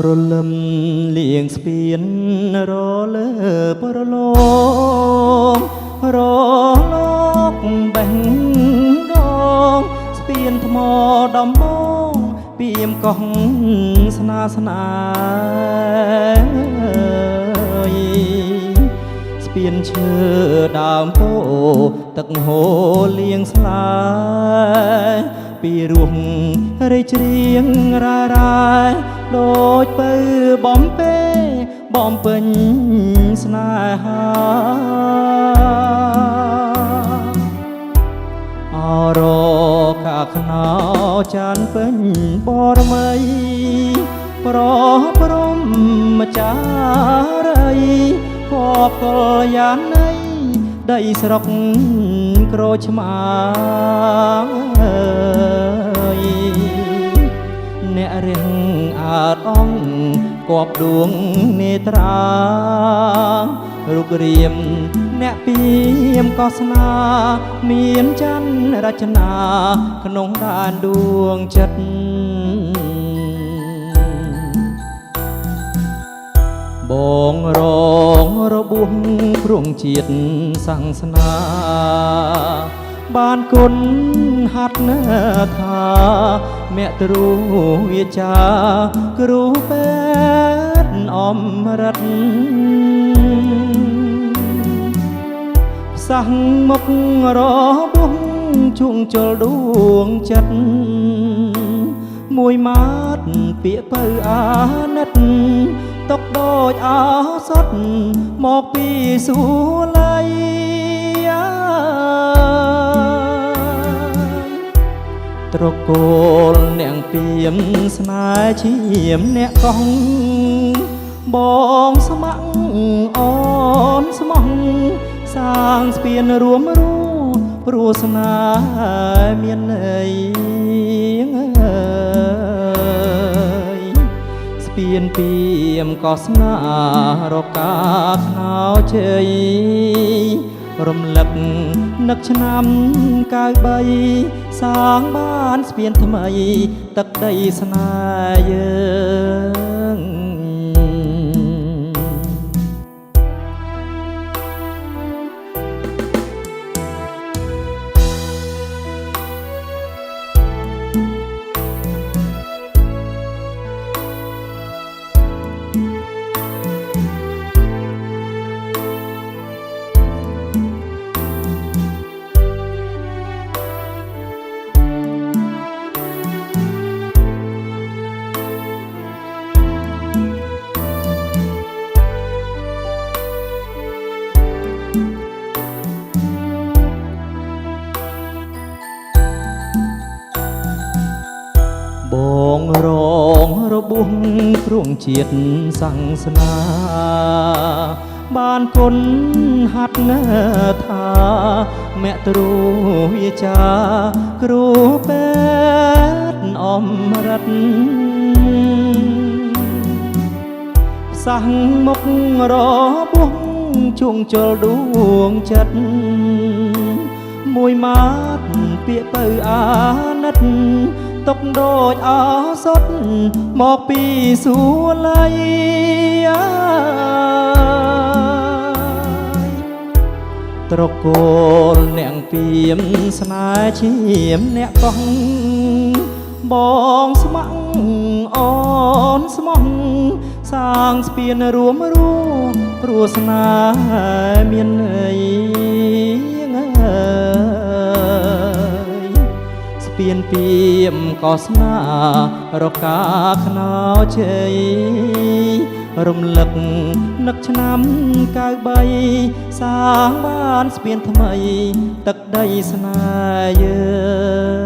រលឹមលៀងស្ពានរលើប្រឡងរលោកបេះដងស្ពានថ្មដំបងពីមកោះស្នាស្នាស្ពានឈើដើមពោទឹកហូរលៀងស្លាយពីរស់រីច្រៀងរ៉ារ៉ាយដូចពៅបំពេបំពេញស្នេហាអរកាខ្នោចានពេញបរមីប្រព្រំម្ចារីគបកលយាន័យដីស្រុកក្រូចឆ្មាអ្នករៀងអើតអង្គគបដួងនេត្រារូបរាមអ្នកពីមក៏ស្នាមានច័ន្ទរចនាក្នុងដានដួងចិត្តបងរងរបួសព្រងជាតិសង្សនាបានគុណហាត់ណាថាមគ្គរូវាចាគ្រូពេទ្យអមរិតសាំងមុខរបួសជួងជលដួងចិត្តមួយម៉ាត់ពាក្យពៅអាណិតតកដូចអោសតមកពីសួល័យត្រកូលនាងពីមស្នេហ៍ឈាមអ្នកកោះបងស្ម័គ្រអូនស្មោះសាងស្ពានរួមព្រោះស្នេហ៍មានន័យស្ពានពីមក៏ស្នារកាខ្នោជ័យរំលឹកនឹកឆ្នាំ93សាងបានស្ពានថ្មីទឹកដីស្នេហ៍យើងបងរងរបួសព្រោះជាតិសង្សនាបានគុណហាត់ណាថាមគ្គរូវាចាគ្រូពេទ្យអមរិតសាំងមុខរបួសជួងជលដួងចិត្តមួយម៉ាត់ពាក្យពៅអាណិតតកដូចអោសតមកពីសួល័យត្រកូលនាងពីមស្នេហ៍ឈាមអ្នកកោះបងស្ម័គ្រអូនស្មោះសាងស្ពានរួមព្រោះស្នេហ៍មានន័យស្ពានពីមក៏ស្នារកាខ្នោជ័យរំលឹកនឹកឆ្នាំ93សាងបានស្ពានថ្មីទឹកដីស្នេហ៍យើង